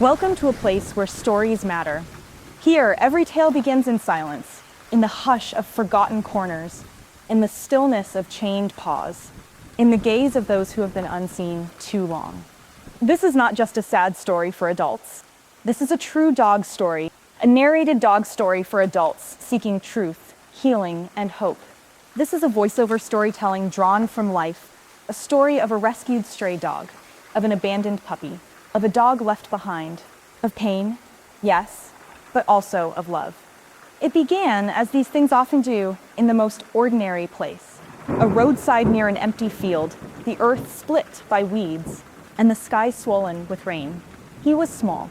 Welcome to a place where stories matter. Here, every tale begins in silence, in the hush of forgotten corners, in the stillness of chained paws, in the gaze of those who have been unseen too long. This is not just a sad story for adults. This is a true dog story, a narrated dog story for adults seeking truth, healing, and hope. This is a voiceover storytelling drawn from life, a story of a rescued stray dog, of an abandoned puppy, of a dog left behind, of pain, yes, but also of love. It began, as these things often do, in the most ordinary place. A roadside near an empty field, the earth split by weeds, and the sky swollen with rain. He was small,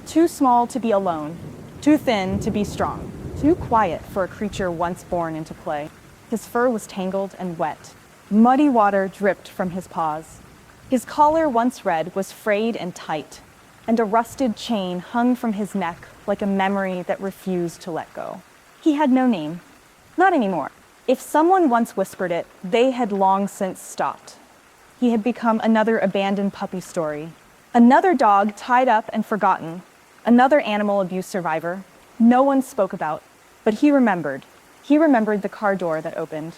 too small to be alone, too thin to be strong, too quiet for a creature once born into play. His fur was tangled and wet. Muddy water dripped from his paws. His collar, once red, was frayed and tight, and a rusted chain hung from his neck like a memory that refused to let go. He had no name. Not anymore. If someone once whispered it, they had long since stopped. He had become another abandoned puppy story. Another dog tied up and forgotten. Another animal abuse survivor. No one spoke about, but he remembered. He remembered the car door that opened,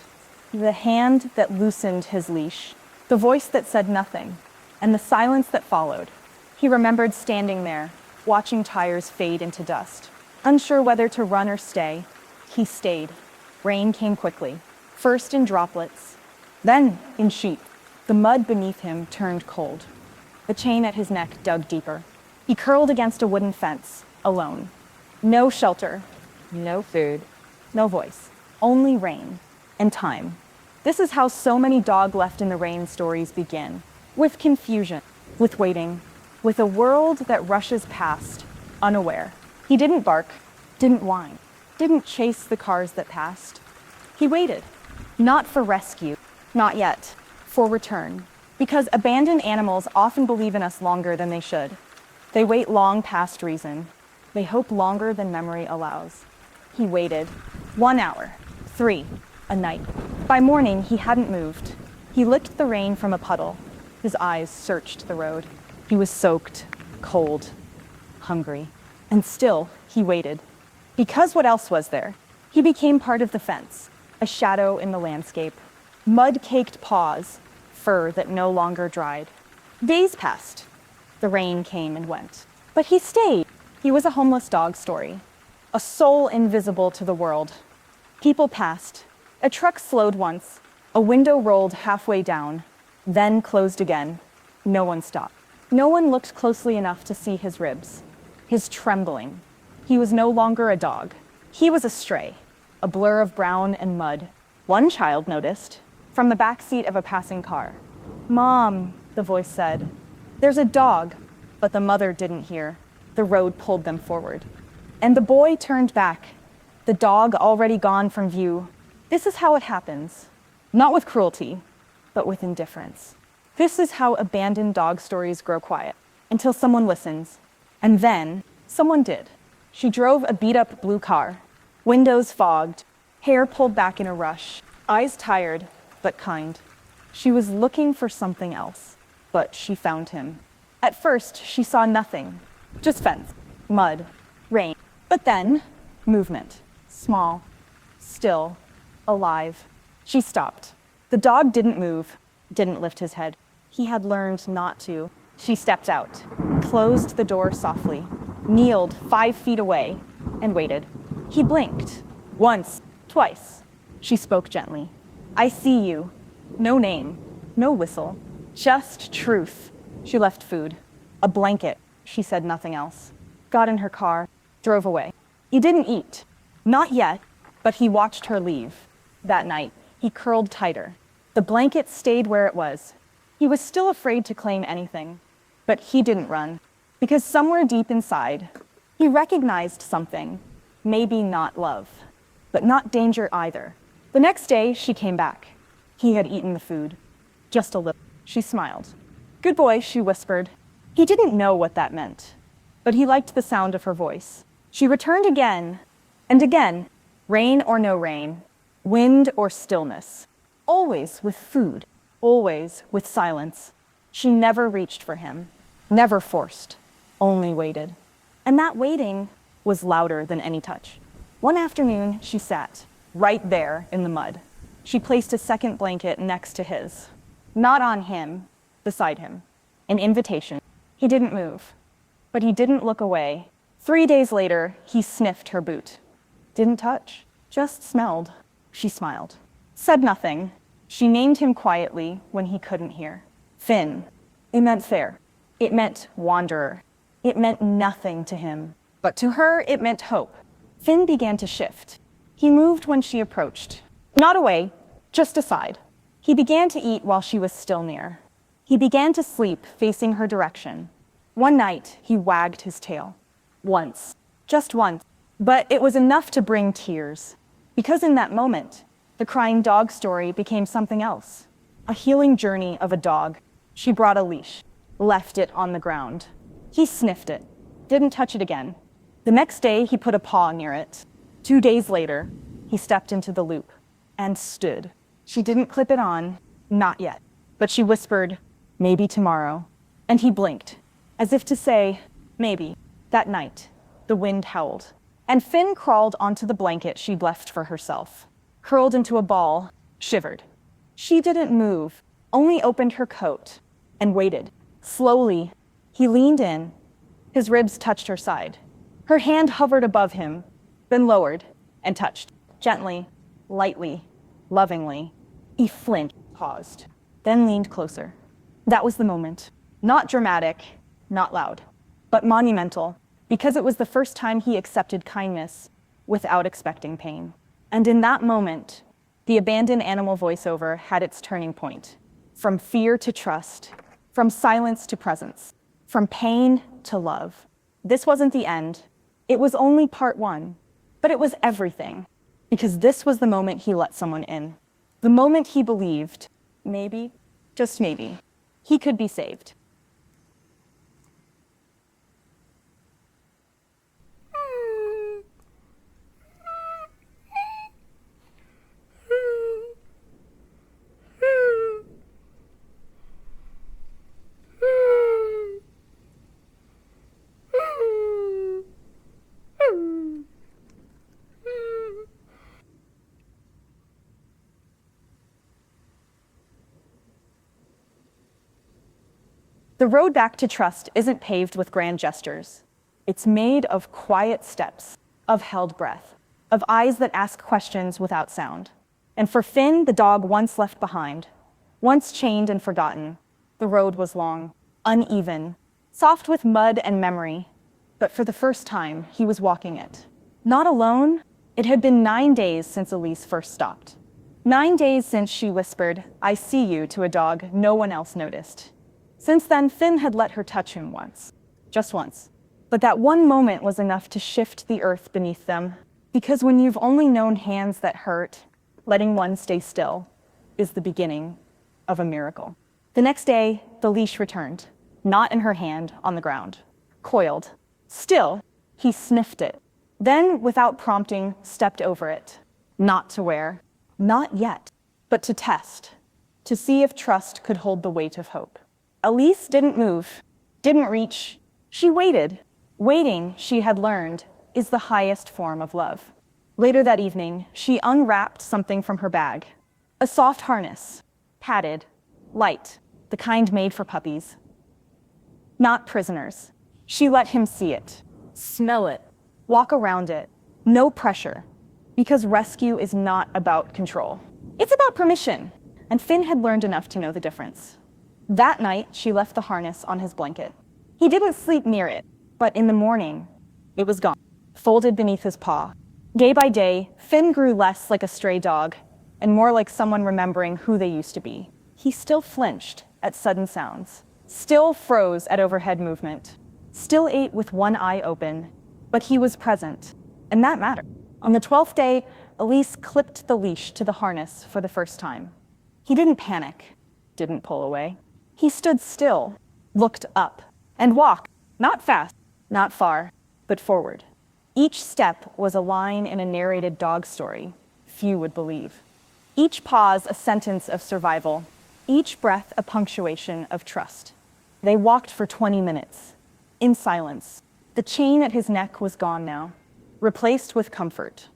the hand that loosened his leash, the voice that said nothing, and the silence that followed. He remembered standing there, watching tires fade into dust. Unsure whether to run or stay, he stayed. Rain came quickly, first in droplets, then in sheet. The mud beneath him turned cold. The chain at his neck dug deeper. He curled against a wooden fence, alone. No shelter, no food, no voice, only rain and time. This is how so many dog left in the rain stories begin, with confusion, with waiting, with a world that rushes past, unaware. He didn't bark, didn't whine, didn't chase the cars that passed. He waited, not for rescue, not yet, for return, because abandoned animals often believe in us longer than they should. They wait long past reason. They hope longer than memory allows. He waited 1 hour, 3, a night. By morning, he hadn't moved. He licked the rain from a puddle. His eyes searched the road. He was soaked, cold, hungry, and still he waited. Because what else was there? He became part of the fence, a shadow in the landscape, mud-caked paws, fur that no longer dried. Days passed. The rain came and went. But he stayed. He was a homeless dog story, a soul invisible to the world. People passed. A truck slowed once. A window rolled halfway down, then closed again. No one stopped. No one looked closely enough to see his ribs, his trembling. He was no longer a dog. He was a stray, a blur of brown and mud. One child noticed, from the back seat of a passing car. "Mom," the voice said. "There's a dog," but the mother didn't hear. The road pulled them forward. And the boy turned back, the dog already gone from view. This is how it happens, not with cruelty, but with indifference. This is how abandoned dog stories grow quiet, until someone listens. And then, someone did. She drove a beat-up blue car, windows fogged, hair pulled back in a rush, eyes tired, but kind. She was looking for something else, but she found him. At first, she saw nothing, just fence, mud, rain. But then, movement, small, still, alive. She stopped. The dog didn't move, didn't lift his head. He had learned not to. She stepped out, closed the door softly, kneeled 5 feet away, and waited. He blinked. Once, twice. She spoke gently. "I see you." No name, no whistle, just truth. She left food, a blanket. She said nothing else. Got in her car, drove away. He didn't eat. Not yet, but he watched her leave. That night, he curled tighter. The blanket stayed where it was. He was still afraid to claim anything, but he didn't run, because somewhere deep inside, he recognized something. Maybe not love, but not danger either. The next day, she came back. He had eaten the food, just a little. She smiled. "Good boy," she whispered. He didn't know what that meant, but he liked the sound of her voice. She returned again and again, rain or no rain, wind or stillness, always with food, always with silence. She never reached for him, never forced, only waited. And that waiting was louder than any touch. One afternoon, she sat right there in the mud. She placed a second blanket next to his, not on him, beside him. An invitation. He didn't move, but he didn't look away. 3 days later, he sniffed her boot. Didn't touch, just smelled. She smiled. Said nothing. She named him quietly when he couldn't hear. Finn. It meant fair. It meant wanderer. It meant nothing to him. But to her, it meant hope. Finn began to shift. He moved when she approached. Not away, just aside. He began to eat while she was still near. He began to sleep facing her direction. One night, he wagged his tail. Once. Just once. But it was enough to bring tears. Because in that moment, the crying dog story became something else. A healing journey of a dog. She brought a leash, left it on the ground. He sniffed it, didn't touch it again. The next day, he put a paw near it. 2 days later, he stepped into the loop and stood. She didn't clip it on, not yet, but she whispered, maybe tomorrow. And he blinked, as if to say, maybe. That night, the wind howled, and Finn crawled onto the blanket she'd left for herself, curled into a ball, shivered. She didn't move, only opened her coat and waited. Slowly, he leaned in. His ribs touched her side. Her hand hovered above him, then lowered and touched, gently, lightly, lovingly. He flinched, paused, then leaned closer. That was the moment. Not dramatic, not loud, but monumental, because it was the first time he accepted kindness without expecting pain. And in that moment, the abandoned animal voiceover had its turning point. From fear to trust, from silence to presence, from pain to love. This wasn't the end. It was only part one, but it was everything, because this was the moment he let someone in. The moment he believed, maybe, just maybe, he could be saved. The road back to trust isn't paved with grand gestures. It's made of quiet steps, of held breath, of eyes that ask questions without sound. And for Finn, the dog once left behind, once chained and forgotten, the road was long, uneven, soft with mud and memory. But for the first time, he was walking it. Not alone. It had been 9 days since Elise first stopped. 9 days since she whispered, "I see you," to a dog no one else noticed. Since then, Finn had let her touch him once, just once. But that one moment was enough to shift the earth beneath them, because when you've only known hands that hurt, letting one stay still is the beginning of a miracle. The next day, the leash returned, not in her hand, on the ground, coiled. Still, he sniffed it, then, without prompting, stepped over it. Not to wear, not yet, but to test, to see if trust could hold the weight of hope. Elise didn't move, didn't reach. She waited. Waiting, she had learned, is the highest form of love. Later that evening, she unwrapped something from her bag. A soft harness, padded, light, the kind made for puppies. Not prisoners. She let him see it, smell it, walk around it. No pressure, because rescue is not about control. It's about permission, and Finn had learned enough to know the difference. That night, she left the harness on his blanket. He didn't sleep near it, but in the morning, it was gone, folded beneath his paw. Day by day, Finn grew less like a stray dog and more like someone remembering who they used to be. He still flinched at sudden sounds, still froze at overhead movement, still ate with one eye open, but he was present, and that mattered. On the 12th day, Elise clipped the leash to the harness for the first time. He didn't panic, didn't pull away. He stood still, looked up, and walked, not fast, not far, but forward. Each step was a line in a narrated dog story few would believe. Each pause a sentence of survival, each breath a punctuation of trust. They walked for 20 minutes, in silence. The chain at his neck was gone now, replaced with comfort,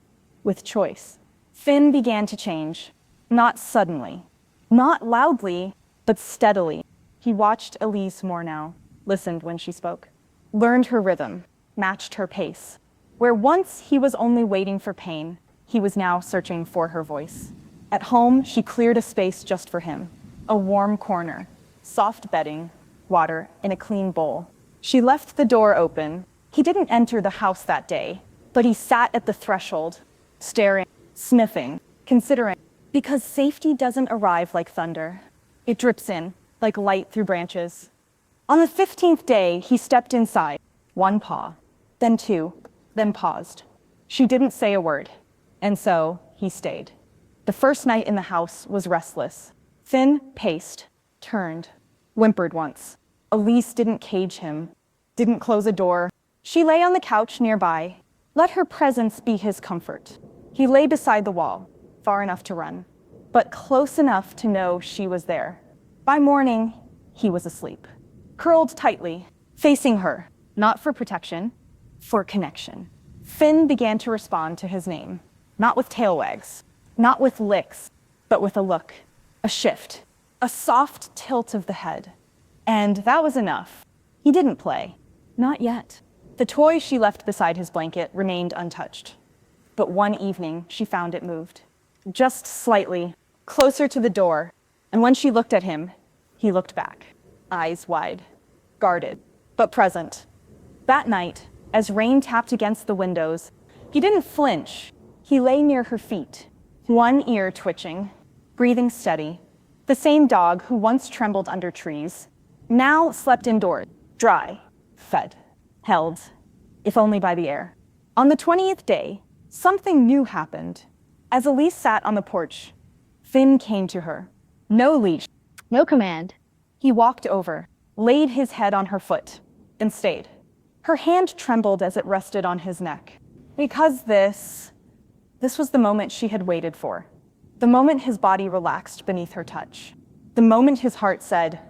with choice. Finn began to change, not suddenly, not loudly, but steadily. He watched Elise more now, listened when she spoke, learned her rhythm, matched her pace. Where once he was only waiting for pain, he was now searching for her voice. At home, she cleared a space just for him, a warm corner, soft bedding, water in a clean bowl. She left the door open. He didn't enter the house that day, but he sat at the threshold, staring, sniffing, considering, because safety doesn't arrive like thunder. It drips in, like light through branches. On the 15th day, he stepped inside, one paw, then two, then paused. She didn't say a word, and so he stayed. The first night in the house was restless. Finn paced, turned, whimpered once. Elise didn't cage him, didn't close a door. She lay on the couch nearby. Let her presence be his comfort. He lay beside the wall, far enough to run, but close enough to know she was there. By morning, he was asleep, curled tightly, facing her, not for protection, for connection. Finn began to respond to his name, not with tail wags, not with licks, but with a look, a shift, a soft tilt of the head. And that was enough. He didn't play, not yet. The toy she left beside his blanket remained untouched. But one evening, she found it moved, just slightly, closer to the door, and when she looked at him, he looked back, eyes wide, guarded, but present. That night, as rain tapped against the windows, he didn't flinch. He lay near her feet, one ear twitching, breathing steady. The same dog who once trembled under trees, now slept indoors, dry, fed, held, if only by the air. On the 20th day, something new happened. As Elise sat on the porch, Finn came to her. No leash, no command. He walked over, laid his head on her foot, then stayed. Her hand trembled as it rested on his neck. Because this was the moment she had waited for. The moment his body relaxed beneath her touch. The moment his heart said,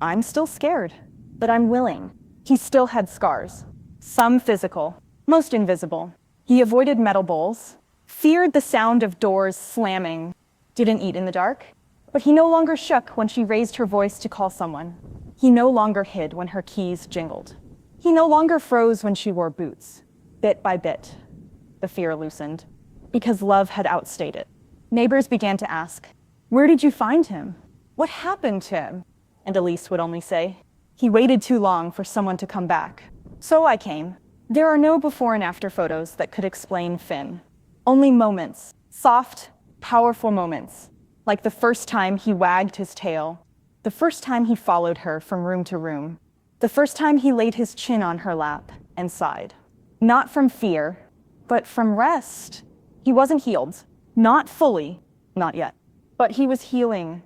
I'm still scared, but I'm willing. He still had scars, some physical, most invisible. He avoided metal bowls, feared the sound of doors slamming, didn't eat in the dark, but he no longer shook when she raised her voice to call someone. He no longer hid when her keys jingled. He no longer froze when she wore boots. Bit by bit, the fear loosened, because love had outstayed it. Neighbors began to ask, where did you find him? What happened to him? And Elise would only say, he waited too long for someone to come back. So I came. There are no before and after photos that could explain Finn. Only moments, soft, powerful moments, like the first time he wagged his tail, the first time he followed her from room to room, the first time he laid his chin on her lap and sighed. Not from fear, but from rest. He wasn't healed, not fully, not yet, but he was healing,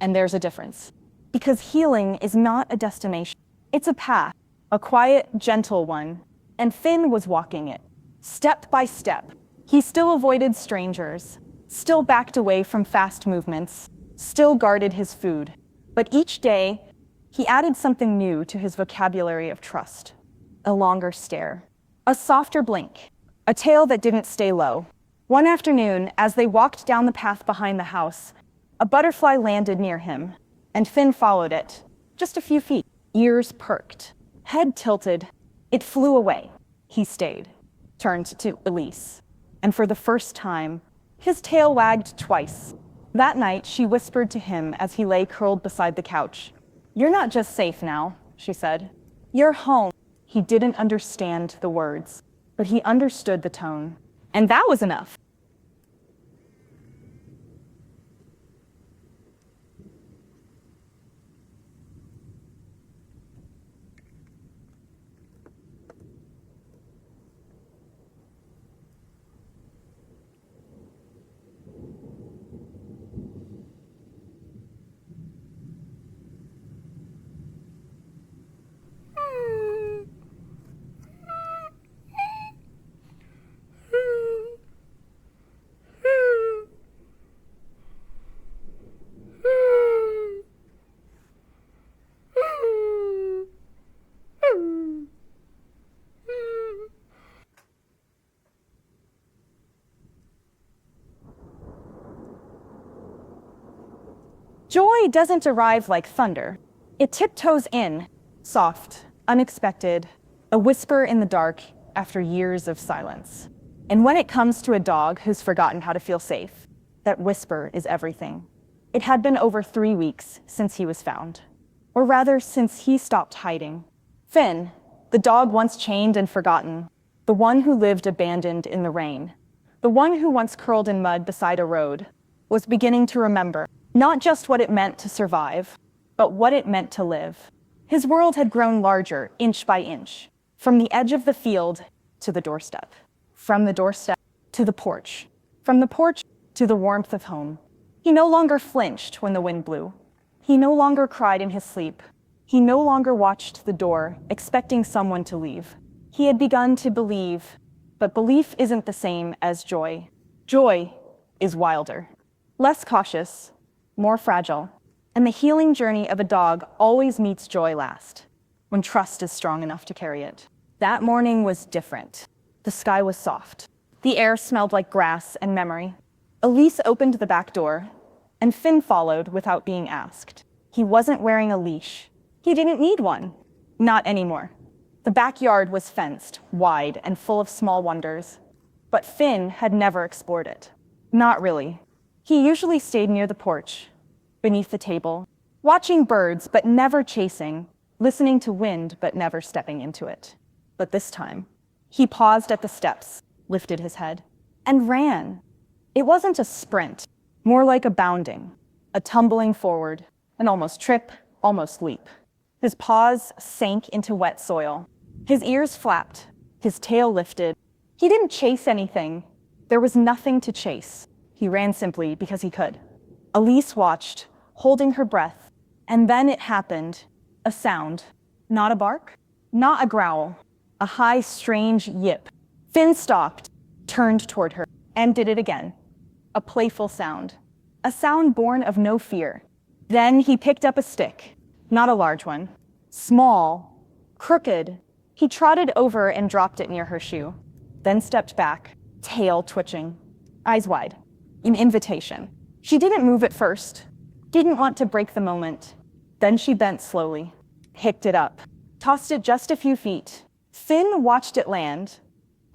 and there's a difference. Because healing is not a destination, it's a path, a quiet, gentle one, and Finn was walking it, step by step. He still avoided strangers, still backed away from fast movements, still guarded his food. But each day, he added something new to his vocabulary of trust. A longer stare, a softer blink, a tail that didn't stay low. One afternoon, as they walked down the path behind the house, a butterfly landed near him, and Finn followed it, just a few feet, ears perked, head tilted. It flew away. He stayed, turned to Elise, and for the first time, his tail wagged twice. That night, she whispered to him as he lay curled beside the couch. You're not just safe now, she said. You're home. He didn't understand the words, but he understood the tone. And that was enough. Joy doesn't arrive like thunder. It tiptoes in, soft, unexpected, a whisper in the dark after years of silence. And when it comes to a dog who's forgotten how to feel safe, that whisper is everything. It had been over 3 weeks since he was found. Or rather, since he stopped hiding. Finn, the dog once chained and forgotten, the one who lived abandoned in the rain, the one who once curled in mud beside a road, was beginning to remember not just what it meant to survive, but what it meant to live. His world had grown larger, inch by inch, from the edge of the field to the doorstep, from the doorstep to the porch, from the porch to the warmth of home. He no longer flinched when the wind blew. He no longer cried in his sleep. He no longer watched the door, expecting someone to leave. He had begun to believe, but belief isn't the same as joy. Joy is wilder, less cautious, more fragile, and the healing journey of a dog always meets joy last, when trust is strong enough to carry it. That morning was different. The sky was soft. The air smelled like grass and memory. Elise opened the back door, and Finn followed without being asked. He wasn't wearing a leash. He didn't need one. Not anymore. The backyard was fenced, wide, and full of small wonders. But Finn had never explored it. Not really. He usually stayed near the porch, beneath the table, watching birds but never chasing, listening to wind but never stepping into it. But this time, he paused at the steps, lifted his head, and ran. It wasn't a sprint, more like a bounding, a tumbling forward, an almost trip, almost leap. His paws sank into wet soil. His ears flapped, his tail lifted. He didn't chase anything. There was nothing to chase. He ran simply because he could. Elise watched, holding her breath, and then it happened. A sound. Not a bark, not a growl, a high, strange yip. Finn stopped, turned toward her, and did it again. A playful sound. A sound born of no fear. Then he picked up a stick, not a large one. Small, crooked. He trotted over and dropped it near her shoe, then stepped back, tail twitching, eyes wide. An invitation. She didn't move at first, didn't want to break the moment. Then she bent slowly, picked it up, tossed it just a few feet. Finn watched it land,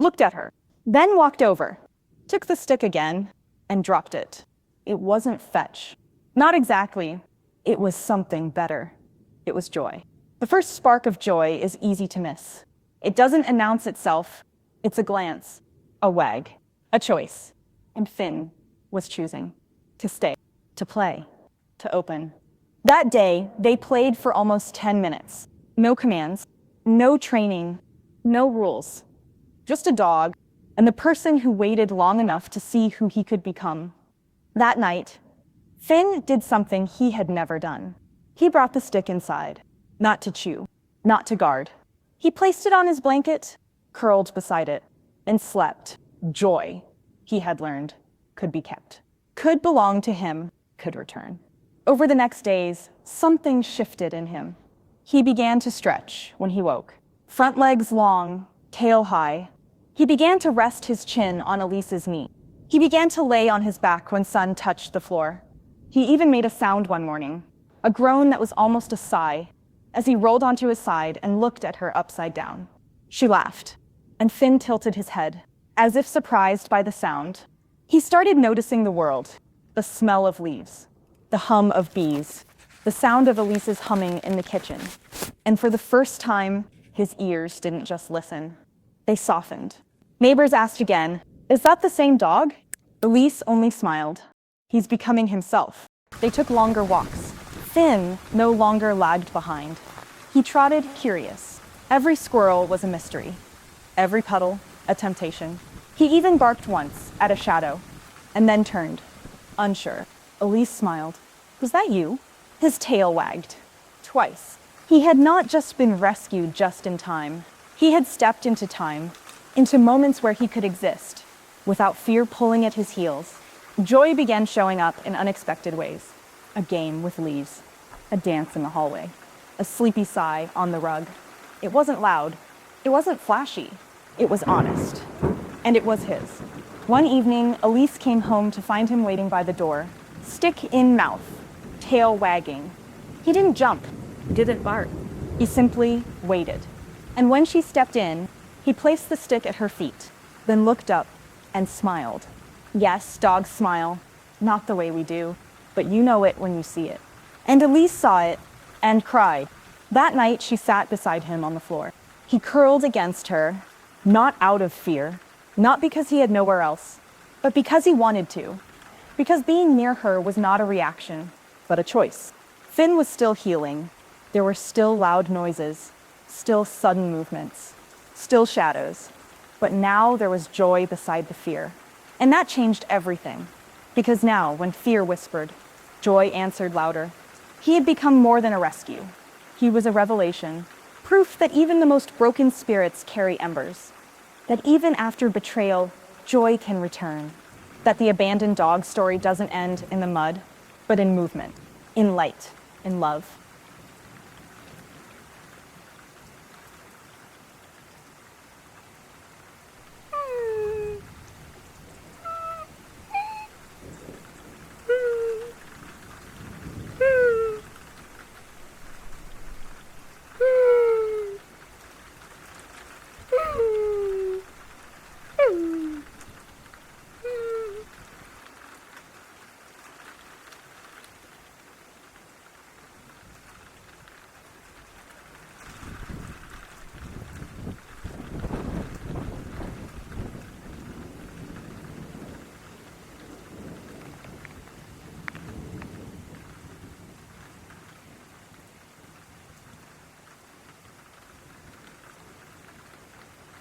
looked at her, then walked over, took the stick again, and dropped it. It wasn't fetch. Not exactly. It was something better. It was joy. The first spark of joy is easy to miss. It doesn't announce itself. It's a glance, a wag, a choice. And Finn was choosing to stay, to play, to open. That day, they played for almost 10 minutes. No commands, no training, no rules. Just a dog and the person who waited long enough to see who he could become. That night, Finn did something he had never done. He brought the stick inside, not to chew, not to guard. He placed it on his blanket, curled beside it, and slept. Joy, he had learned, could be kept, could belong to him, could return. Over the next days, something shifted in him. He began to stretch when he woke, front legs long, tail high. He began to rest his chin on Elise's knee. He began to lay on his back when sun touched the floor. He even made a sound one morning, a groan that was almost a sigh, as he rolled onto his side and looked at her upside down. She laughed, and Finn tilted his head, as if surprised by the sound. He started noticing the world, the smell of leaves, the hum of bees, the sound of Elise's humming in the kitchen. And for the first time, his ears didn't just listen. They softened. Neighbors asked again, "Is that the same dog?" Elise only smiled. He's becoming himself. They took longer walks. Finn no longer lagged behind. He trotted curious. Every squirrel was a mystery. Every puddle, a temptation. He even barked once at a shadow, and then turned, unsure. Elise smiled. "Was that you?" His tail wagged. Twice. He had not just been rescued just in time. He had stepped into time, into moments where he could exist, without fear pulling at his heels. Joy began showing up in unexpected ways. A game with leaves, a dance in the hallway, a sleepy sigh on the rug. It wasn't loud. It wasn't flashy. It was honest. And it was his. One evening, Elise came home to find him waiting by the door, stick in mouth, tail wagging. He didn't jump, He didn't bark. he simply waited. And when she stepped in, he placed the stick at her feet, then looked up and smiled. Yes, dogs smile, not the way we do, but you know it when you see it. And Elise saw it and cried. That night, she sat beside him on the floor. He curled against her, not out of fear, not because he had nowhere else, but because he wanted to. Because being near her was not a reaction, but a choice. Finn was still healing. There were still loud noises, still sudden movements, still shadows. But now there was joy beside the fear. And that changed everything. Because now, when fear whispered, joy answered louder. He had become more than a rescue. He was a revelation, proof that even the most broken spirits carry embers. That even after betrayal, joy can return. That the abandoned dog story doesn't end in the mud, but in movement, in light, in love.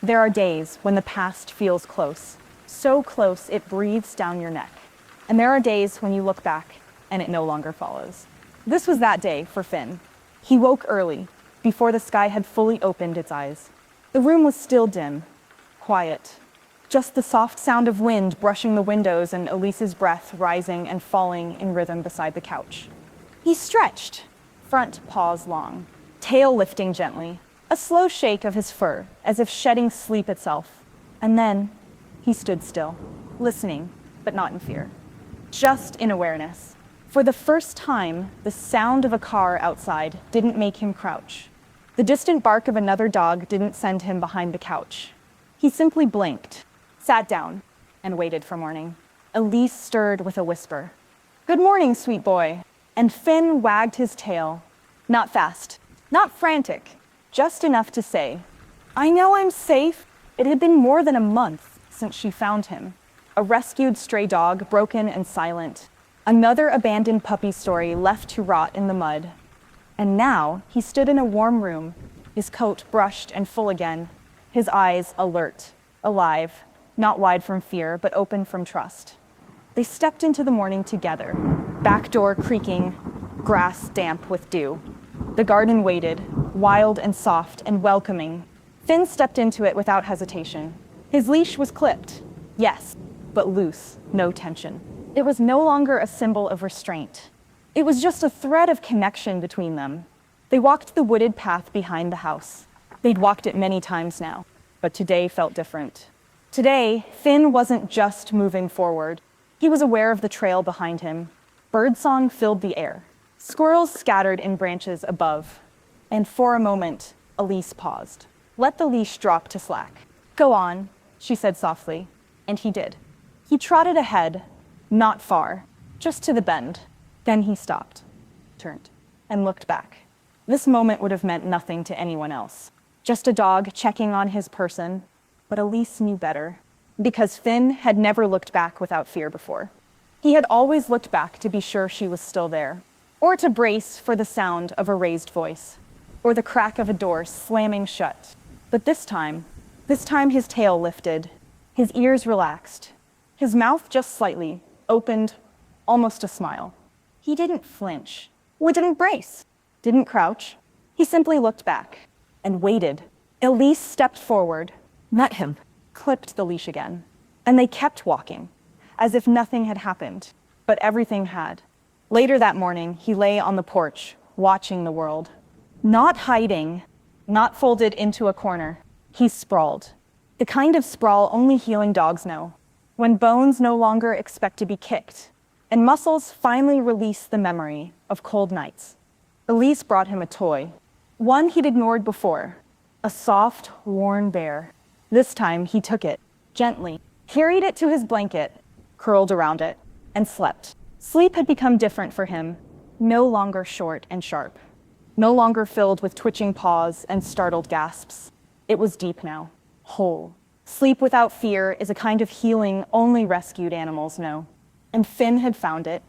There are days when the past feels close, so close it breathes down your neck. And there are days when you look back and it no longer follows. This was that day for Finn. He woke early, before the sky had fully opened its eyes. The room was still dim, quiet. Just the soft sound of wind brushing the windows and Elise's breath rising and falling in rhythm beside the couch. He stretched, front paws long, tail lifting gently, a slow shake of his fur, as if shedding sleep itself. And then he stood still, listening, but not in fear, just in awareness. For the first time, the sound of a car outside didn't make him crouch. The distant bark of another dog didn't send him behind the couch. He simply blinked, sat down, and waited for morning. Elise stirred with a whisper. "Good morning, sweet boy." And Finn wagged his tail, not fast, not frantic, just enough to say, "I know I'm safe." It had been more than a month since she found him. A rescued stray dog, broken and silent. Another abandoned puppy story left to rot in the mud. And now he stood in a warm room, his coat brushed and full again, his eyes alert, alive, not wide from fear, but open from trust. They stepped into the morning together, back door creaking, grass damp with dew. The garden waited, wild and soft and welcoming. Finn stepped into it without hesitation. His leash was clipped, yes, but loose, no tension. It was no longer a symbol of restraint. It was just a thread of connection between them. They walked the wooded path behind the house. They'd walked it many times now, but today felt different. Today, Finn wasn't just moving forward. He was aware of the trail behind him. Birdsong filled the air. Squirrels scattered in branches above. And for a moment, Elise paused. Let the leash drop to slack. "Go on," she said softly, and he did. He trotted ahead, not far, just to the bend. Then he stopped, turned, and looked back. This moment would have meant nothing to anyone else. Just a dog checking on his person, but Elise knew better, because Finn had never looked back without fear before. He had always looked back to be sure she was still there, or to brace for the sound of a raised voice, or the crack of a door slamming shut. But this time his tail lifted, his ears relaxed, his mouth just slightly opened, almost a smile. He didn't flinch, didn't brace, didn't crouch. He simply looked back and waited. Elise stepped forward, met him, clipped the leash again, and they kept walking, as if nothing had happened, but everything had. Later that morning, he lay on the porch, watching the world. Not hiding, not folded into a corner. He sprawled. The kind of sprawl only healing dogs know, when bones no longer expect to be kicked, and muscles finally release the memory of cold nights. Elise brought him a toy, one he'd ignored before, a soft, worn bear. This time he took it, gently, carried it to his blanket, curled around it, and slept. Sleep had become different for him, no longer short and sharp, no longer filled with twitching paws and startled gasps. It was deep now, whole. Sleep without fear is a kind of healing only rescued animals know, and Finn had found it.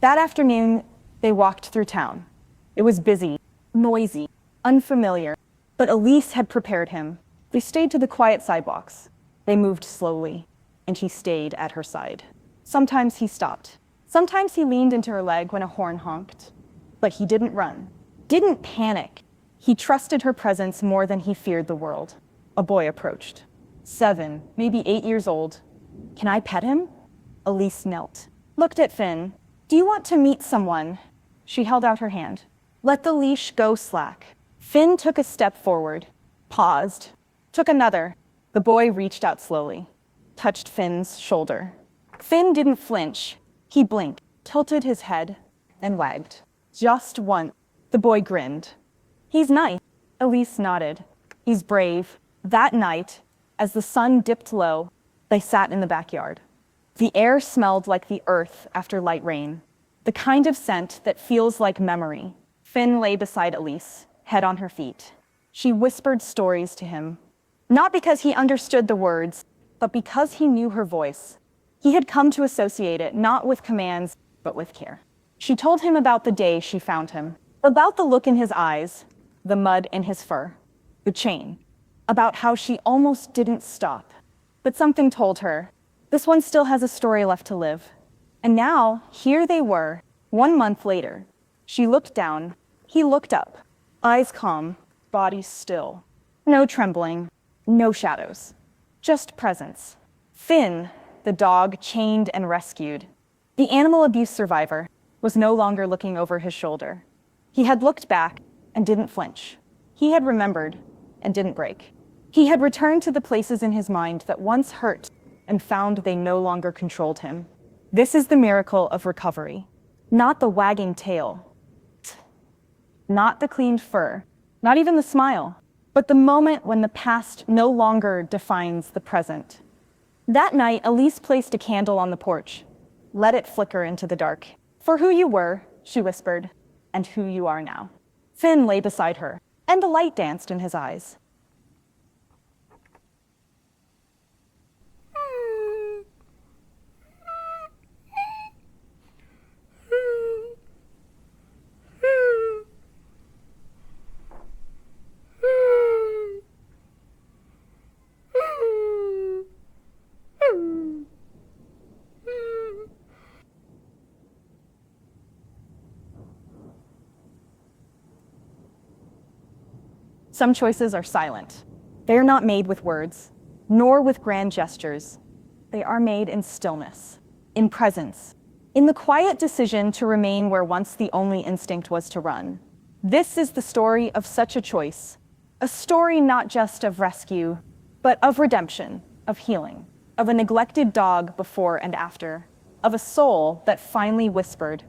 That afternoon, they walked through town. It was busy, noisy, unfamiliar, but Elise had prepared him. They stayed to the quiet sidewalks. They moved slowly, and he stayed at her side. Sometimes he stopped. Sometimes he leaned into her leg when a horn honked. But he didn't run, didn't panic. He trusted her presence more than he feared the world. A boy approached. 7, maybe 8 years old. "Can I pet him?" Elise knelt, looked at Finn. "Do you want to meet someone?" She held out her hand. Let the leash go slack. Finn took a step forward, paused, took another. The boy reached out slowly, touched Finn's shoulder. Finn didn't flinch. He blinked, tilted his head, and wagged. Just once. The boy grinned. "He's nice." Elise nodded. "He's brave." That night, as the sun dipped low, they sat in the backyard. The air smelled like the earth after light rain, the kind of scent that feels like memory. Finn lay beside Elise, head on her feet. She whispered stories to him, not because he understood the words, but because he knew her voice. He had come to associate it not with commands, but with care. She told him about the day she found him, about the look in his eyes, the mud in his fur, the chain, about how she almost didn't stop. But something told her, this one still has a story left to live. And now, here they were, 1 month later. She looked down, he looked up, eyes calm, body still. No trembling, no shadows, just presence. Finn, the dog chained and rescued, the animal abuse survivor, was no longer looking over his shoulder. He had looked back and didn't flinch. He had remembered and didn't break. He had returned to the places in his mind that once hurt and found they no longer controlled him. This is the miracle of recovery. Not the wagging tail, not the cleaned fur, not even the smile, but the moment when the past no longer defines the present. That night, Elise placed a candle on the porch. Let it flicker into the dark. "For who you were," she whispered, "and who you are now." Finn lay beside her, and the light danced in his eyes. Some choices are silent. They are not made with words, nor with grand gestures. They are made in stillness, in presence, in the quiet decision to remain where once the only instinct was to run. This is the story of such a choice, a story not just of rescue, but of redemption, of healing, of a neglected dog before and after, of a soul that finally whispered,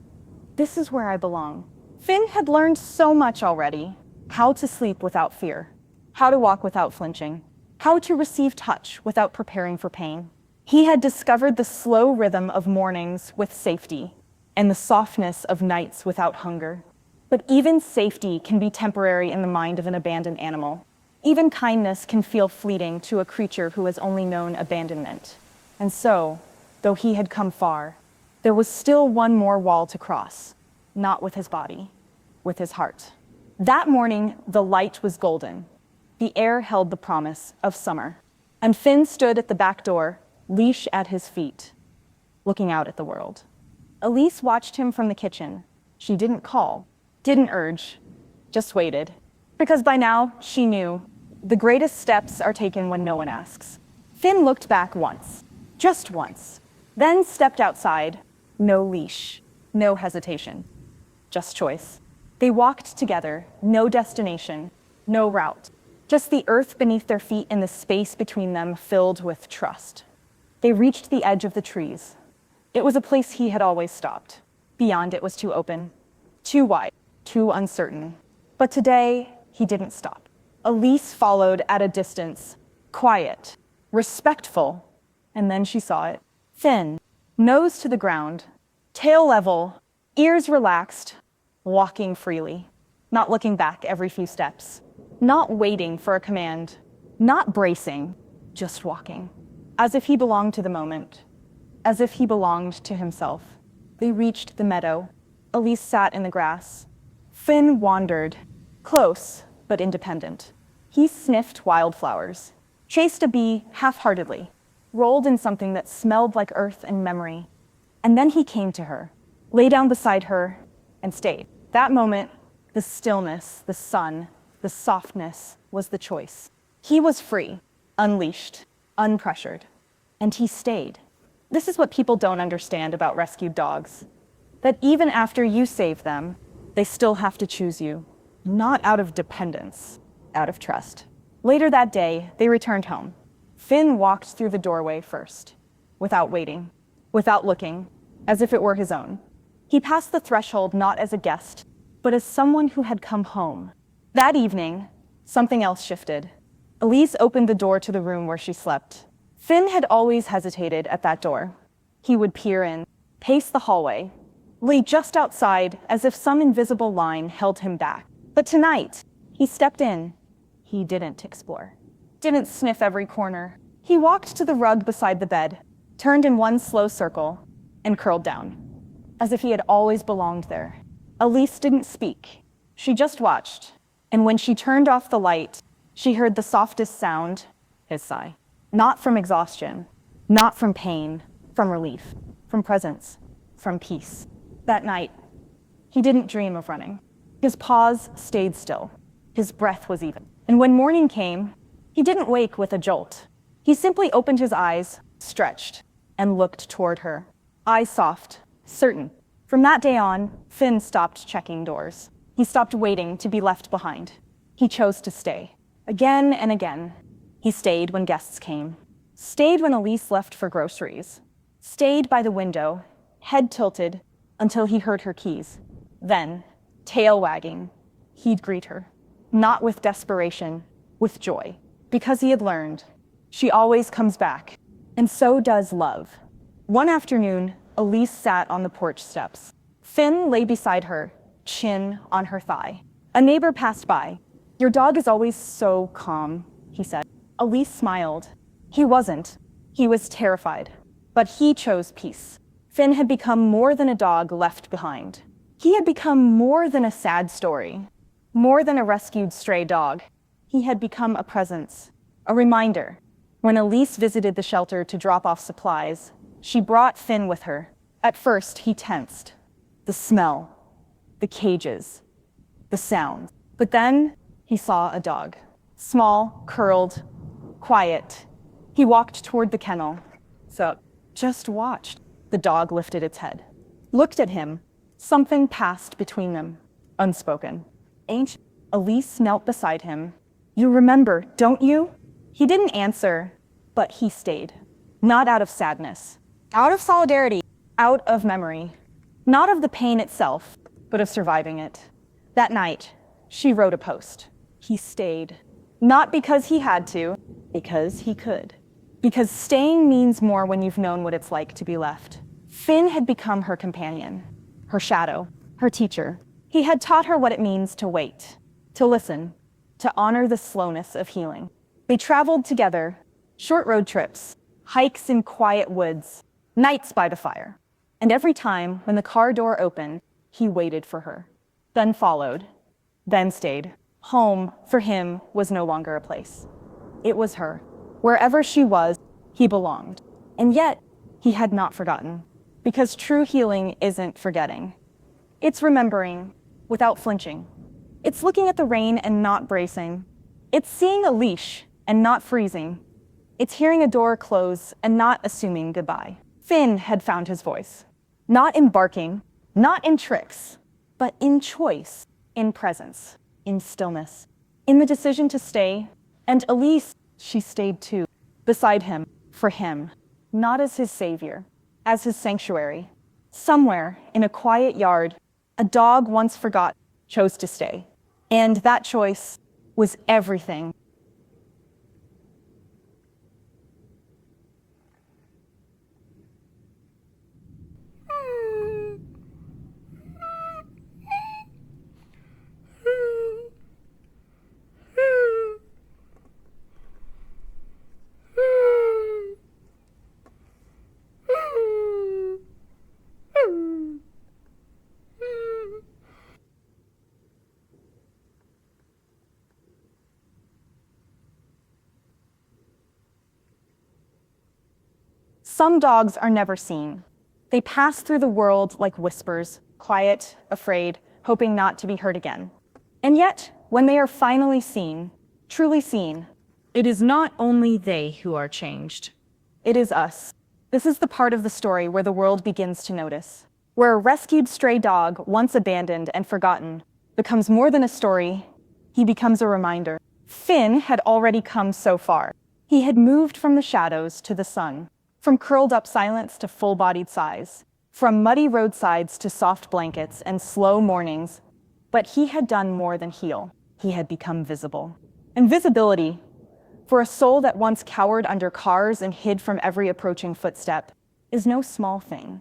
"This is where I belong." Finn had learned so much already. How to sleep without fear, how to walk without flinching, how to receive touch without preparing for pain. He had discovered the slow rhythm of mornings with safety and the softness of nights without hunger. But even safety can be temporary in the mind of an abandoned animal. Even kindness can feel fleeting to a creature who has only known abandonment. And so, though he had come far, there was still one more wall to cross, not with his body, with his heart. That morning, the light was golden. The air held the promise of summer. And Finn stood at the back door, leash at his feet, looking out at the world. Elise watched him from the kitchen. She didn't call, didn't urge, just waited. Because by now, she knew, the greatest steps are taken when no one asks. Finn looked back once, just once, then stepped outside. No leash, no hesitation, just choice. They walked together, no destination, no route, just the earth beneath their feet and the space between them filled with trust. They reached the edge of the trees. It was a place he had always stopped. Beyond it was too open, too wide, too uncertain. But today, he didn't stop. Elise followed at a distance, quiet, respectful, and then she saw it. Thin, nose to the ground, tail level, ears relaxed, walking freely, not looking back every few steps, not waiting for a command, not bracing, just walking, as if he belonged to the moment, as if he belonged to himself. They reached the meadow. Elise sat in the grass. Finn wandered, close but independent. He sniffed wildflowers, chased a bee half-heartedly, rolled in something that smelled like earth and memory. And then he came to her, lay down beside her, and stayed. That moment, the stillness, the sun, the softness was the choice. He was free, unleashed, unpressured, and he stayed. This is what people don't understand about rescued dogs, that even after you save them, they still have to choose you, not out of dependence, out of trust. Later that day, they returned home. Finn walked through the doorway first, without waiting, without looking, as if it were his own. He passed the threshold not as a guest, but as someone who had come home. That evening, something else shifted. Elise opened the door to the room where she slept. Finn had always hesitated at that door. He would peer in, pace the hallway, lay just outside as if some invisible line held him back. But tonight, he stepped in. He didn't explore, didn't sniff every corner. He walked to the rug beside the bed, turned in one slow circle, and curled down, as if he had always belonged there. Elise didn't speak. She just watched, and when she turned off the light, she heard the softest sound, his sigh. Not from exhaustion, not from pain, from relief, from presence, from peace. That night, he didn't dream of running. His paws stayed still. His breath was even. And when morning came, he didn't wake with a jolt. He simply opened his eyes, stretched, and looked toward her. Eyes soft, certain. From that day on, Finn stopped checking doors. He stopped waiting to be left behind. He chose to stay. Again and again, he stayed when guests came. Stayed when Elise left for groceries. Stayed by the window, head tilted, until he heard her keys. Then, tail wagging, he'd greet her. Not with desperation, with joy. Because he had learned, she always comes back. And so does love. One afternoon, Elise sat on the porch steps. Finn lay beside her, chin on her thigh. A neighbor passed by. "Your dog is always so calm," he said. Elise smiled. He wasn't. He was terrified. But he chose peace. Finn had become more than a dog left behind. He had become more than a sad story, more than a rescued stray dog. He had become a presence, a reminder. When Elise visited the shelter to drop off supplies, she brought Finn with her. At first, he tensed. The smell, the cages, the sound. But then he saw a dog. Small, curled, quiet. He walked toward the kennel. So, just watched. The dog lifted its head, looked at him. Something passed between them, unspoken. Ancient. Elise knelt beside him. "You remember, don't you?" He didn't answer, but he stayed. Not out of sadness, out of solidarity, out of memory. Not of the pain itself, but of surviving it. That night, she wrote a post. He stayed. Not because he had to, because he could. Because staying means more when you've known what it's like to be left. Finn had become her companion, her shadow, her teacher. He had taught her what it means to wait, to listen, to honor the slowness of healing. They traveled together, short road trips, hikes in quiet woods, nights by the fire. And every time when the car door opened, he waited for her, then followed, then stayed. Home, for him, was no longer a place. It was her. Wherever she was, he belonged. And yet, he had not forgotten. Because true healing isn't forgetting. It's remembering without flinching. It's looking at the rain and not bracing. It's seeing a leash and not freezing. It's hearing a door close and not assuming goodbye. Finn had found his voice. Not in barking, not in tricks, but in choice, in presence, in stillness, in the decision to stay. And Elise, she stayed too, beside him, for him, not as his savior, as his sanctuary. Somewhere in a quiet yard, A dog once forgot chose to stay. And that choice was everything. Some dogs are never seen. They pass through the world like whispers, quiet, afraid, hoping not to be heard again. And yet, when they are finally seen, truly seen, it is not only they who are changed. It is us. This is the part of the story where the world begins to notice, where a rescued stray dog, once abandoned and forgotten, becomes more than a story. He becomes a reminder. Finn had already come so far. He had moved from the shadows to the sun. From curled-up silence to full-bodied sighs, from muddy roadsides to soft blankets and slow mornings, but he had done more than heal. He had become visible. And visibility, for a soul that once cowered under cars and hid from every approaching footstep, is no small thing.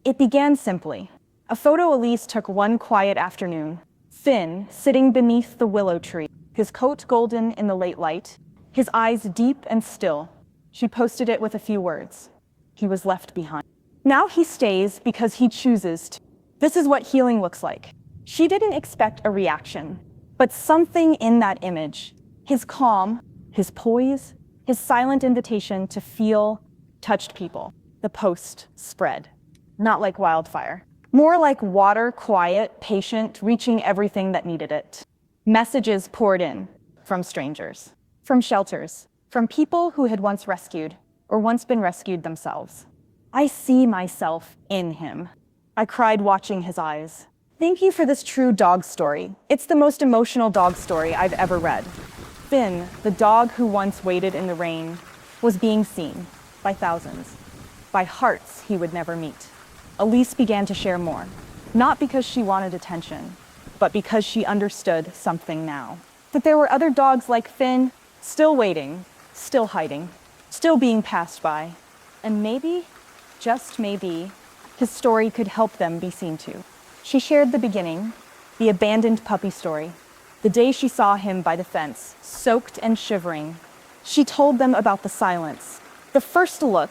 It began simply. A photo Elise took one quiet afternoon. Finn, sitting beneath the willow tree, his coat golden in the late light, his eyes deep and still. She posted it with a few words. He was left behind. Now he stays because he chooses to. This is what healing looks like. She didn't expect a reaction, but something in that image, his calm, his poise, his silent invitation to feel, touched people. The post spread, not like wildfire, more like water, quiet, patient, reaching everything that needed it. Messages poured in from strangers, from shelters, from people who had once rescued or once been rescued themselves. I see myself in him. I cried watching his eyes. Thank you for this true dog story. It's the most emotional dog story I've ever read. Finn, the dog who once waited in the rain, was being seen by thousands, by hearts he would never meet. Elise began to share more, not because she wanted attention, but because she understood something now. That there were other dogs like Finn, still waiting, still hiding, still being passed by. And maybe, just maybe, his story could help them be seen too. She shared the beginning, the abandoned puppy story, the day she saw him by the fence, soaked and shivering. She told them about the silence, the first look,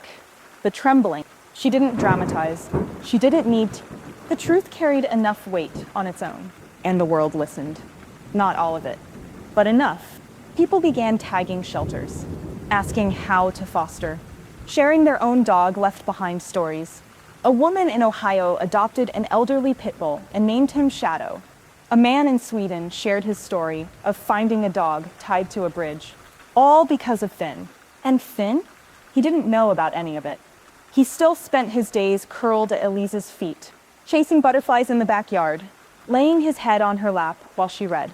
the trembling. She didn't dramatize. She didn't need to. The truth carried enough weight on its own, and the world listened. Not all of it, but enough. People began tagging shelters, asking how to foster, sharing their own dog left behind stories. A woman in Ohio adopted an elderly pit bull and named him Shadow. A man in Sweden shared his story of finding a dog tied to a bridge, all because of Finn. And Finn? He didn't know about any of it. He still spent his days curled at Elise's feet, chasing butterflies in the backyard, laying his head on her lap while she read.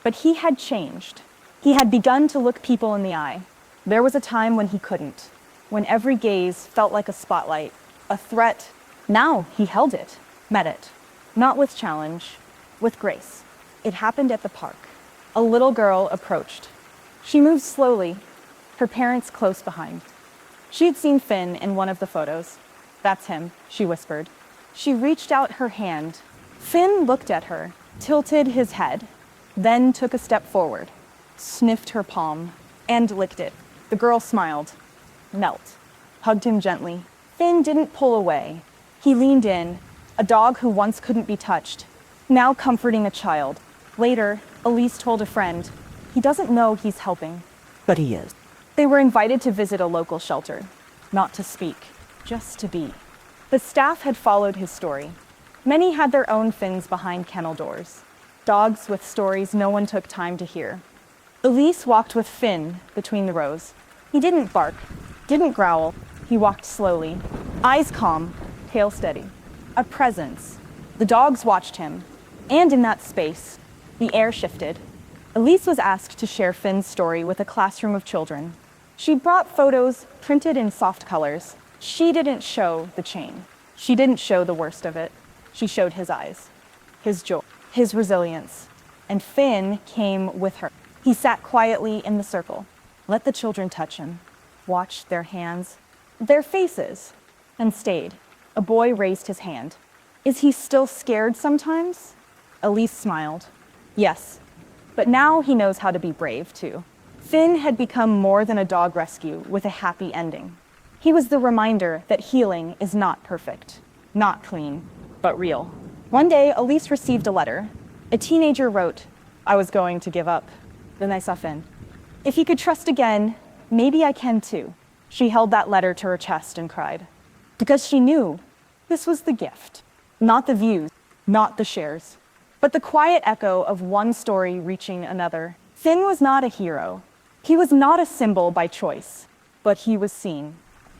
But he had changed. He had begun to look people in the eye. There was a time when he couldn't, when every gaze felt like a spotlight, a threat. Now he held it, met it, not with challenge, with grace. It happened at the park. A little girl approached. She moved slowly, her parents close behind. She had seen Finn in one of the photos. That's him, she whispered. She reached out her hand. Finn looked at her, tilted his head, then took a step forward, sniffed her palm, and licked it. The girl smiled, knelt, hugged him gently. Finn didn't pull away. He leaned in, a dog who once couldn't be touched, now comforting a child. Later, Elise told a friend, he doesn't know he's helping. But he is. They were invited to visit a local shelter, not to speak, just to be. The staff had followed his story. Many had their own Finns behind kennel doors, dogs with stories no one took time to hear. Elise walked with Finn between the rows. He didn't bark, didn't growl. He walked slowly, eyes calm, tail steady. A presence. The dogs watched him. And in that space, the air shifted. Elise was asked to share Finn's story with a classroom of children. She brought photos printed in soft colors. She didn't show the chain. She didn't show the worst of it. She showed his eyes. his joy, his resilience. And Finn came with her. He sat quietly in the circle, let the children touch him, watched their hands, their faces, and stayed. A boy raised his hand. Is he still scared sometimes? Elise smiled. Yes, but now he knows how to be brave too. Finn had become more than a dog rescue with a happy ending. He was the reminder that healing is not perfect, not clean, but real. One day, Elise received a letter. A teenager wrote, "I was going to give up." Then I saw Finn. "If he could trust again, maybe I can too." She held that letter to her chest and cried. Because she knew this was the gift. Not the views, not the shares, but the quiet echo of one story reaching another. Finn was not a hero. He was not a symbol by choice, but he was seen.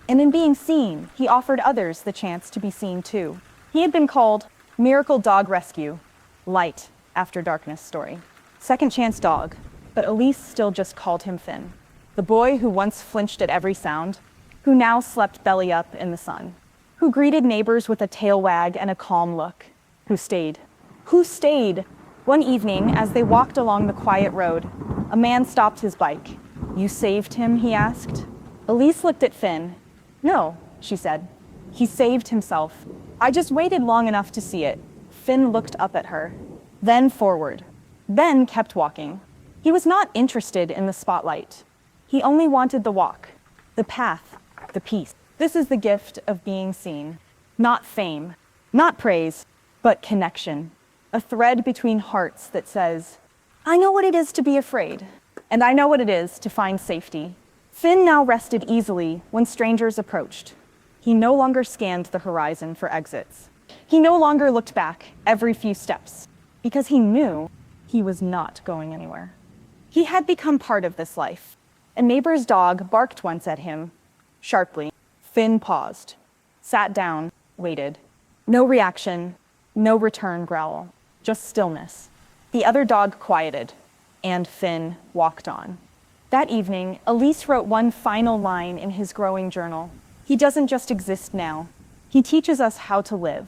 And in being seen, he offered others the chance to be seen too. He had been called Miracle Dog Rescue, Light After Darkness Story, Second Chance Dog, but Elise still just called him Finn. The boy who once flinched at every sound, who now slept belly up in the sun, who greeted neighbors with a tail wag and a calm look, who stayed. Who stayed? One evening, as they walked along the quiet road, a man stopped his bike. "You saved him?" he asked. Elise looked at Finn. "No," she said. "He saved himself. I just waited long enough to see it." Finn looked up at her, then forward, then kept walking. He was not interested in the spotlight. He only wanted the walk, the path, the peace. This is the gift of being seen. Not fame, not praise, but connection. A thread between hearts that says, "I know what it is to be afraid, and I know what it is to find safety." Finn now rested easily when strangers approached. He no longer scanned the horizon for exits. He no longer looked back every few steps, because he knew he was not going anywhere. He had become part of this life. A neighbor's dog barked once at him, sharply. Finn paused, sat down, waited. No reaction, no return growl, just stillness. The other dog quieted, and Finn walked on. That evening, Elise wrote one final line in his growing journal. He doesn't just exist now. He teaches us how to live.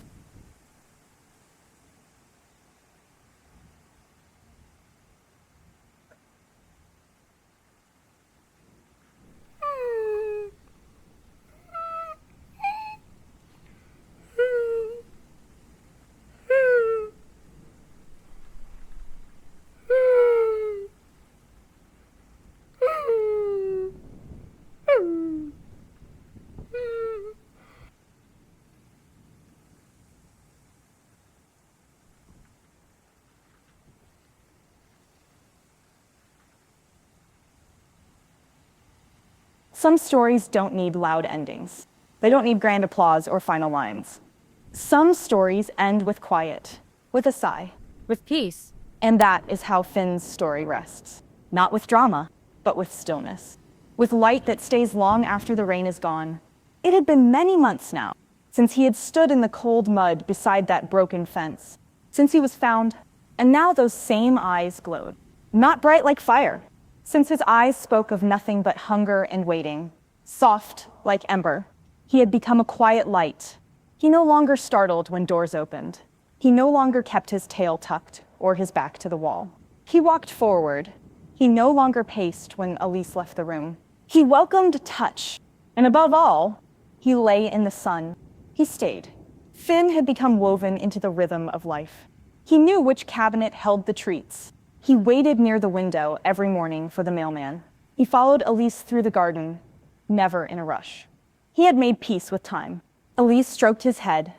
Some stories don't need loud endings. They don't need grand applause or final lines. Some stories end with quiet, with a sigh, with peace. and that is how Finn's story rests. Not with drama, but with stillness. With light that stays long after the rain is gone. It had been many months now since he had stood in the cold mud beside that broken fence, since he was found, and now those same eyes glowed. Not bright like fire, since his eyes spoke of nothing but hunger and waiting. Soft like ember, he had become a quiet light. He no longer startled when doors opened. He no longer kept his tail tucked or his back to the wall. He walked forward. He no longer paced when Elise left the room. He welcomed touch, and above all, he lay in the sun. He stayed. Finn had become woven into the rhythm of life. He knew which cabinet held the treats. He waited near the window every morning for the mailman. He followed Elise through the garden, never in a rush. He had made peace with time. Elise stroked his head,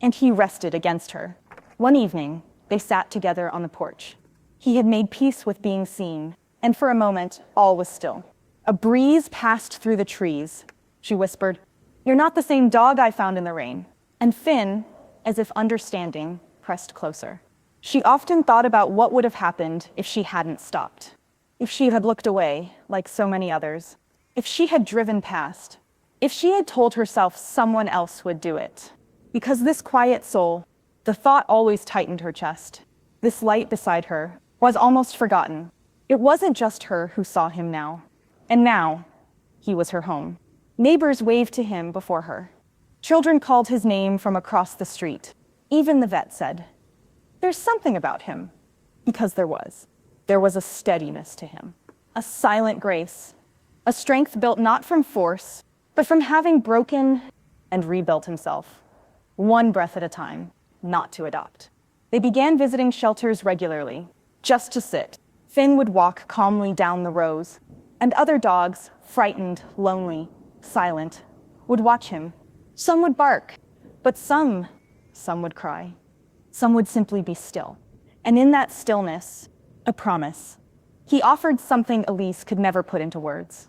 and he rested against her. One evening, they sat together on the porch. He had made peace with being seen, and for a moment, all was still. A breeze passed through the trees. She whispered, "You're not the same dog I found in the rain." And Finn, as if understanding, pressed closer. She often thought about what would have happened if she hadn't stopped. If she had looked away, like so many others. If she had driven past. If she had told herself someone else would do it. Because this quiet soul, the thought always tightened her chest. This light beside her was almost forgotten. It wasn't just her who saw him now. And now, he was her home. Neighbors waved to him before her. Children called his name from across the street. Even the vet said, There's something about him, because there was. There was a steadiness to him, a silent grace, a strength built not from force, but from having broken and rebuilt himself, one breath at a time, not to adopt. They began visiting shelters regularly, just to sit. Finn would walk calmly down the rows, and other dogs, frightened, lonely, silent, would watch him. Some would bark, but some would cry. Some would simply be still. And in that stillness, a promise. He offered something Elise could never put into words.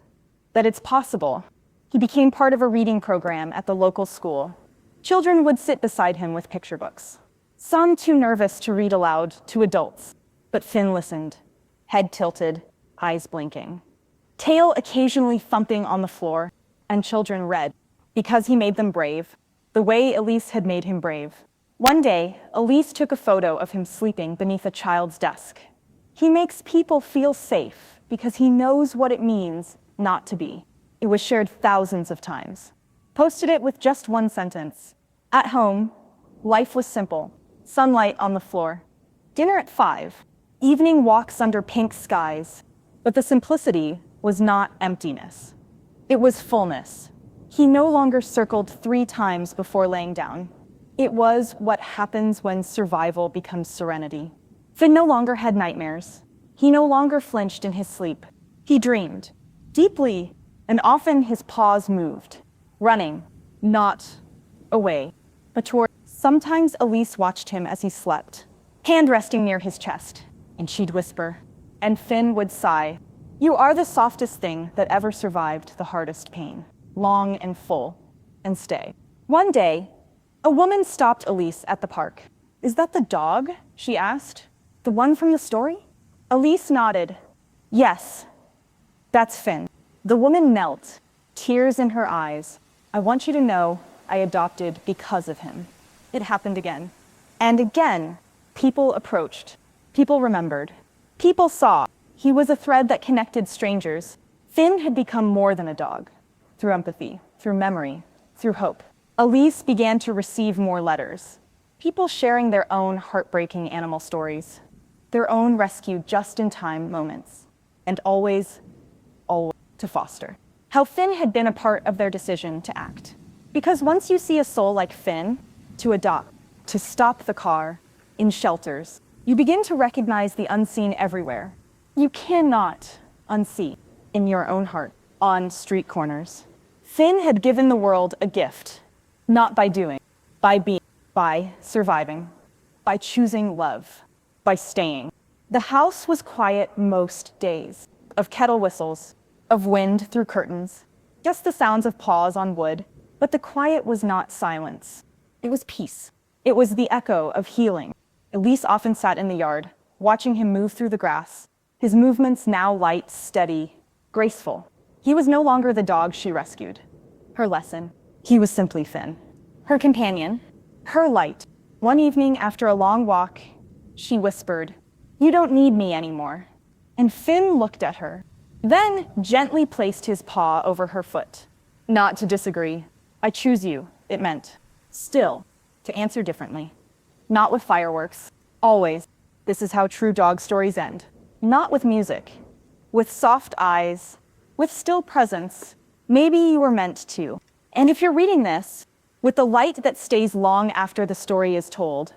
That it's possible. He became part of a reading program at the local school. Children would sit beside him with picture books. Some too nervous to read aloud to adults. But Finn listened, head tilted, eyes blinking. Tail occasionally thumping on the floor, and children read, because he made them brave, the way Elise had made him brave. One day, Elise took a photo of him sleeping beneath a child's desk. He makes people feel safe because he knows what it means not to be. It was shared thousands of times. Posted it with just one sentence. At home, life was simple. Sunlight on the floor. Dinner at 5. Evening walks under pink skies. But the simplicity was not emptiness. It was fullness. He no longer circled 3 times before laying down. It was what happens when survival becomes serenity. Finn no longer had nightmares. He no longer flinched in his sleep. He dreamed, deeply, and often his paws moved, running, not away, but toward. Sometimes Elise watched him as he slept, hand resting near his chest, and she'd whisper, and Finn would sigh, "You are the softest thing that ever survived the hardest pain, long and full, and stay." One day, a woman stopped Elise at the park. "Is that the dog?" she asked. "The one from the story?" Elise nodded. "Yes, that's Finn." The woman knelt, tears in her eyes. "I want you to know I adopted because of him." It happened again. And again, people approached. People remembered. People saw. He was a thread that connected strangers. Finn had become more than a dog. Through empathy, through memory, through hope. Elise began to receive more letters. People sharing their own heartbreaking animal stories. Their own rescue-just-in-time moments. And always to foster. How Finn had been a part of their decision to act. Because once you see a soul like Finn, to adopt, to stop the car, in shelters, you begin to recognize the unseen everywhere. You cannot unsee in your own heart, on street corners. Finn had given the world a gift, not by doing, by being, by surviving, by choosing love, by staying. The house was quiet most days, of kettle whistles, of wind through curtains, just the sounds of paws on wood, but the quiet was not silence. It was peace. It was the echo of healing. Elise often sat in the yard, watching him move through the grass, his movements now light, steady, graceful. He was no longer the dog she rescued. Her lesson, he was simply Finn. Her companion, her light. One evening after a long walk, she whispered, "You don't need me anymore." And Finn looked at her, then gently placed his paw over her foot. Not to disagree. "I choose you," it meant. Still, to answer differently. Not with fireworks. Always. This is how true dog stories end. Not with music. With soft eyes. With still presence. Maybe you were meant to. And if you're reading this, with the light that stays long after the story is told,